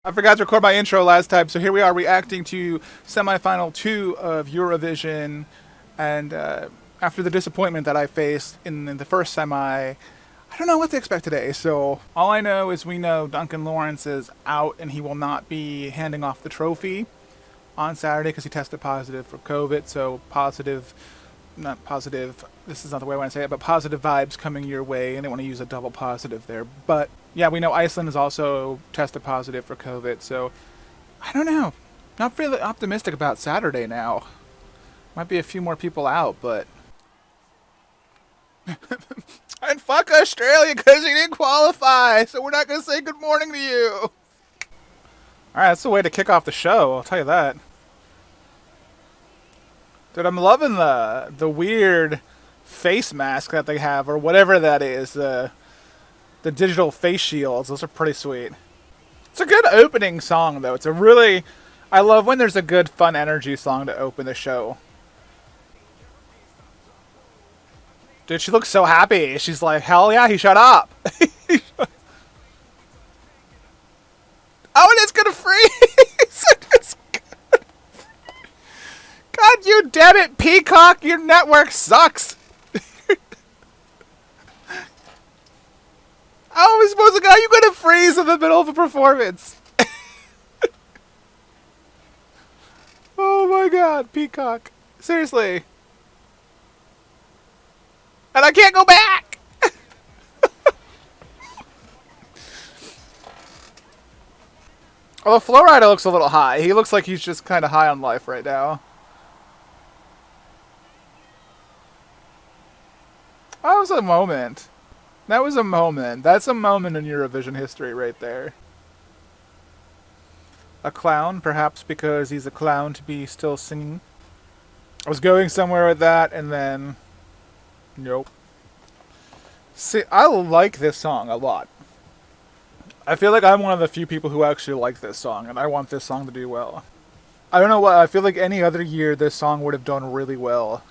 I forgot to record my intro last time, so here we are reacting to semifinal 2 of Eurovision. And after the disappointment that I faced in the first semi, I don't know what to expect today. So all I know is we know Duncan Lawrence is out and he will not be handing off the trophy on Saturday because he tested positive for COVID. So positive, not positive, this is not the way I want to say it, but positive vibes coming your way. I didn't want to use a double positive there. But yeah, we know Iceland is also tested positive for COVID. So I don't know. Not really optimistic about Saturday now. Might be a few more people out, but... And fuck Australia because you didn't qualify, so we're not going to say good morning to you. Alright, that's the way to kick off the show, I'll tell you that. Dude, I'm loving the weird face mask that they have, or whatever that is. The digital face shields, those are pretty sweet. It's a good opening song, though. It's a really... I love when there's a good, fun energy song to open the show. Dude, she looks so happy. She's like, hell yeah, he shut up. Oh, and it's gonna freeze! It's good. God, you damn it, Peacock! Your network sucks! How am I supposed to go? You gonna freeze in the middle of a performance? Oh my god, Peacock. Seriously. And I can't go back! Although Flowrider looks a little high. He looks like he's just kind of high on life right now. That was a moment. That was a moment. That's a moment in Eurovision history right there. A clown, perhaps because he's a clown to be still singing. I was going somewhere with that, and then... Nope. See, I like this song a lot. I feel like I'm one of the few people who actually like this song, and I want this song to do well. I don't know what, I feel like any other year this song would have done really well.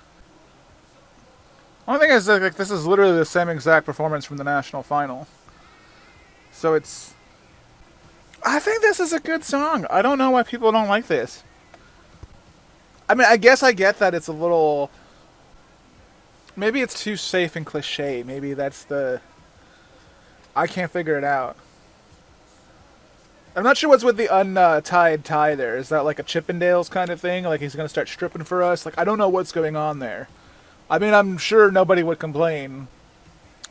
Only thing is, like, this is literally the same exact performance from the national final. So it's... I think this is a good song. I don't know why people don't like this. I mean, I guess I get that it's a little... Maybe it's too safe and cliche. Maybe that's the... I can't figure it out. I'm not sure what's with the untied tie there. Is that like a Chippendales kind of thing? Like he's going to start stripping for us? Like, I don't know what's going on there. I mean, I'm sure nobody would complain.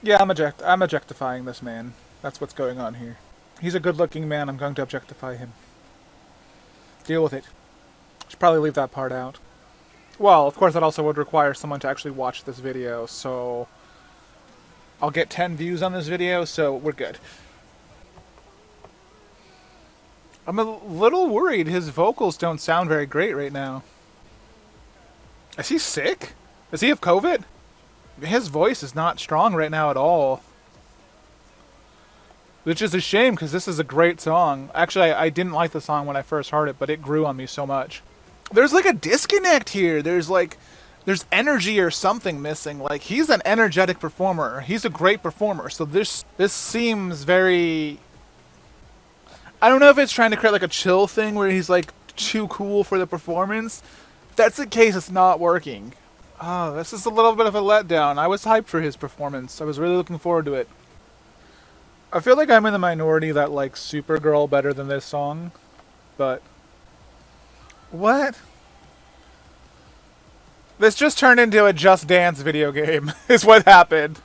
Yeah, I'm objectifying this man. That's what's going on here. He's a good-looking man. I'm going to objectify him. Deal with it. Should probably leave that part out. Well, of course, that also would require someone to actually watch this video, so... I'll get 10 views on this video, so we're good. I'm a little worried his vocals don't sound very great right now. Is he sick? Does he have COVID? His voice is not strong right now at all. Which is a shame, because this is a great song. Actually, I didn't like the song when I first heard it, but it grew on me so much. There's like a disconnect here. There's energy or something missing. Like, he's an energetic performer. He's a great performer. So this seems very... I don't know if it's trying to create like a chill thing where he's like too cool for the performance. If that's the case, it's not working. Oh, this is a little bit of a letdown. I was hyped for his performance. I was really looking forward to it. I feel like I'm in the minority that likes Supergirl better than this song. But... What? This just turned into a Just Dance video game, is what happened.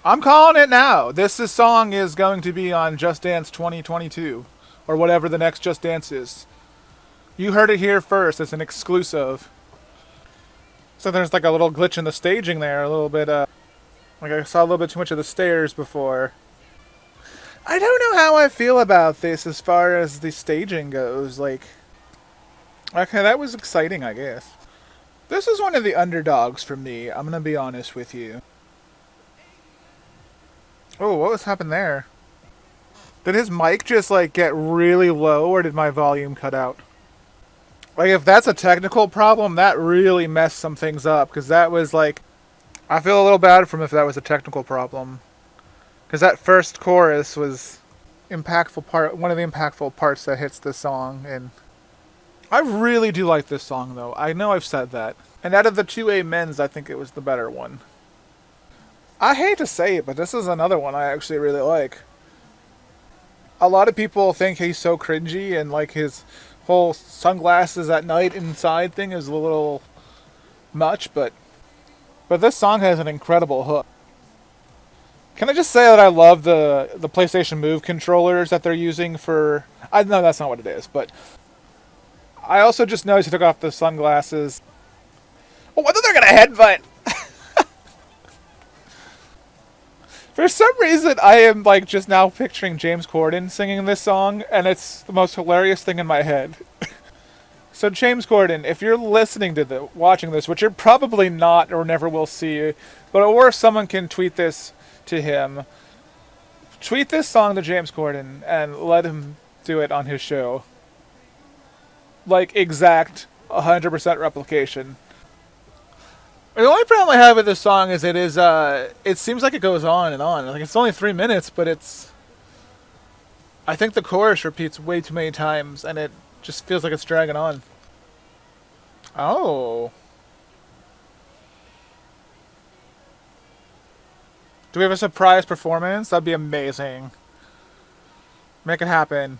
I'm calling it now. This song is going to be on Just Dance 2022. Or whatever the next Just Dance is. You heard it here first. It's an exclusive. So there's like a little glitch in the staging there. A little bit, like I saw a little bit too much of the stairs before. I don't know how I feel about this as far as the staging goes. Like, okay, that was exciting, I guess. This is one of the underdogs for me. I'm gonna be honest with you. Oh, what was happened there? Did his mic just, like, get really low, or did my volume cut out? Like, if that's a technical problem, that really messed some things up, because that was, like... I feel a little bad for him if that was a technical problem. Because that first chorus was... impactful part, one of the impactful parts that hits this song. And I really do like this song, though. I know I've said that. And out of the two Amens, I think it was the better one. I hate to say it, but this is another one I actually really like. A lot of people think he's so cringy, and like his whole sunglasses at night inside thing is a little much, but this song has an incredible hook. Can I just say that I love the PlayStation Move controllers that they're using for... I know that's not what it is, but I also just noticed he took off the sunglasses. Oh, I thought they were going to headbutt! For some reason, I am like just now picturing James Corden singing this song, and it's the most hilarious thing in my head. So James Corden, if you're listening to watching this, which you're probably not or never will see, but or someone can tweet this to him, tweet this song to James Corden and let him do it on his show. Like exact 100% replication. The only problem I have with this song is it seems like it goes on and on. Like it's only 3 minutes, but I think the chorus repeats way too many times, and it just feels like it's dragging on. Oh. Do we have a surprise performance? That'd be amazing. Make it happen.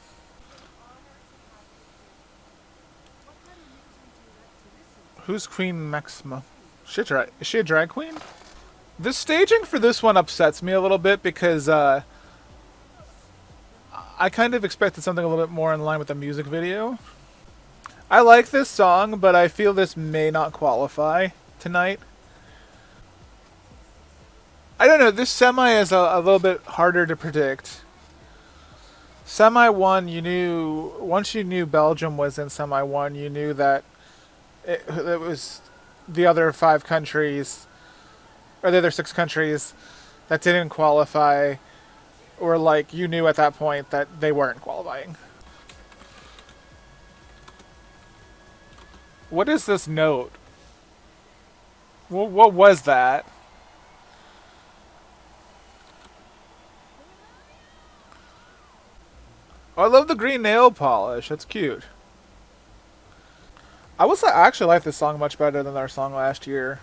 Who's Queen Maxima? Is she a drag queen? The staging for this one upsets me a little bit because I kind of expected something a little bit more in line with the music video. I like this song, but I feel this may not qualify tonight. I don't know, this semi is a little bit harder to predict. Semi 1, once you knew Belgium was in Semi 1, you knew that it was the other 5 countries, or the other 6 countries that didn't qualify, or like you knew at that point that they weren't qualifying. What is this note? What was that? Oh, I love the green nail polish. That's cute. I actually like this song much better than our song last year.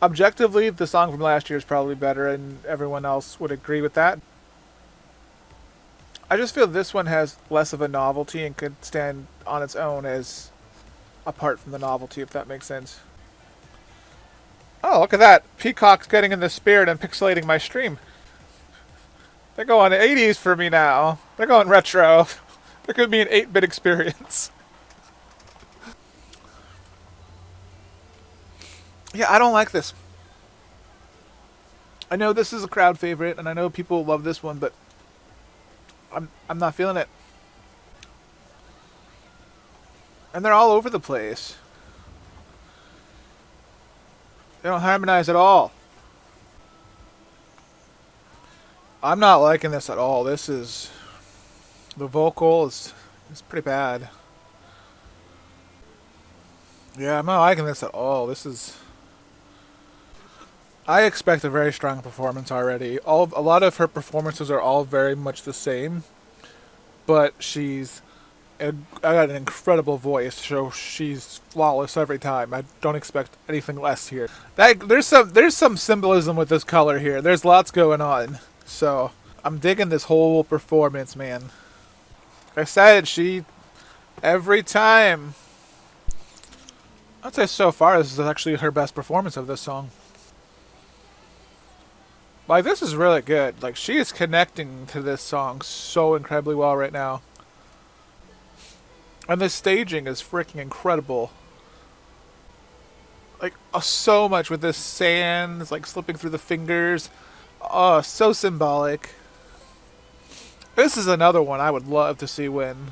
Objectively, the song from last year is probably better, and everyone else would agree with that. I just feel this one has less of a novelty and could stand on its own as apart from the novelty, if that makes sense. Oh, look at that. Peacock's getting in the spirit and pixelating my stream. They're going 80s for me now. They're going retro. There could be an 8-bit experience. Yeah, I don't like this. I know this is a crowd favorite, and I know people love this one, but I'm not feeling it. And they're all over the place. They don't harmonize at all. I'm not liking this at all. The vocal is pretty bad. Yeah, I'm not liking this at all. I expect a very strong performance already. A lot of her performances are all very much the same, but I got an incredible voice, so she's flawless every time. I don't expect anything less here. There's some symbolism with this color here. There's lots going on, so I'm digging this whole performance, man. Like I said, every time. I'd say so far this is actually her best performance of this song. Like, this is really good. Like, she is connecting to this song so incredibly well right now. And the staging is freaking incredible. Like, so much with this sand, it's like slipping through the fingers. Oh, so symbolic. This is another one I would love to see win.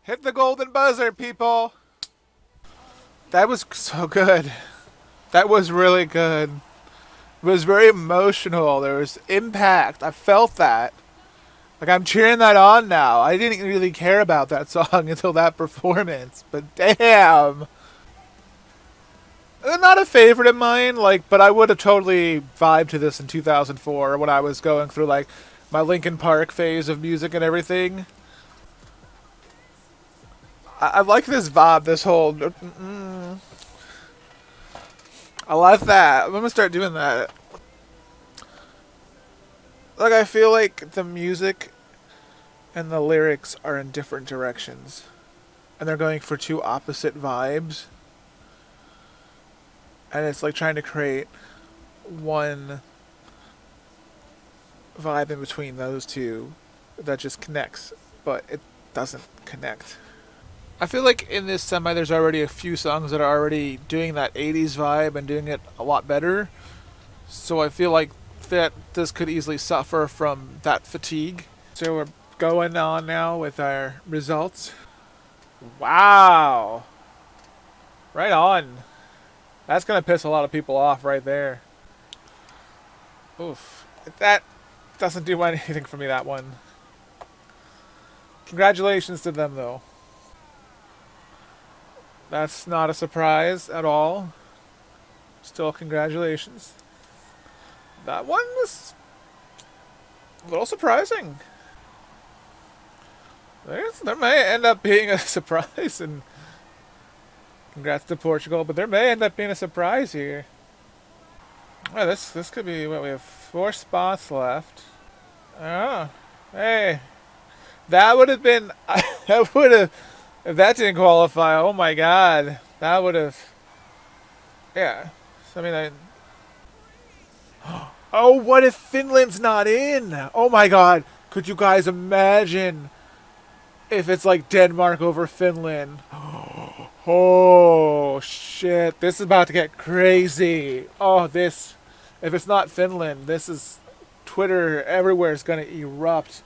Hit the golden buzzer, people! That was so good. That was really good. It was very emotional. There was impact. I felt that. Like, I'm cheering that on now. I didn't really care about that song until that performance. But damn. Not a favorite of mine, but I would have totally vibed to this in 2004 when I was going through, my Linkin Park phase of music and everything. I like this vibe, this whole. I like that. I'm gonna start doing that. Like, I feel like the music and the lyrics are in different directions. And they're going for two opposite vibes. And it's like trying to create one vibe in between those two that just connects, but it doesn't connect. I feel like in this semi there's already a few songs that are already doing that 80s vibe and doing it a lot better. So I feel like that this could easily suffer from that fatigue. So we're going on now with our results. Wow. Right on. That's going to piss a lot of people off right there. Oof. That doesn't do anything for me, that one. Congratulations to them, though. That's not a surprise at all. Still, congratulations. That one was a little surprising. There may end up being a surprise, and congrats to Portugal, but there may end up being a surprise here. Well, this could be what we have 4 spots left. Oh, hey, that would have been that would have if that didn't qualify. Oh my God, that would have. Yeah, so, I mean, oh, what if Finland's not in? Oh my God, could you guys imagine if it's like Denmark over Finland? Oh shit, this is about to get crazy. Oh, this, if it's not Finland, this is, Twitter everywhere is going to erupt.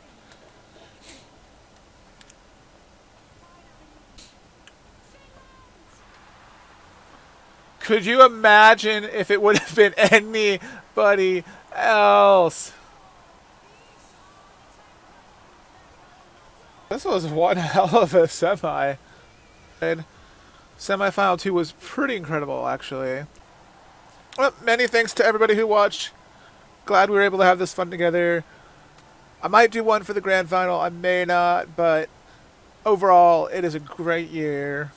Could you imagine if it would have been anybody else? This was one hell of a semi. Semi-final 2 was pretty incredible, actually. Well, many thanks to everybody who watched. Glad we were able to have this fun together. I might do one for the grand final. I may not, but overall, it is a great year.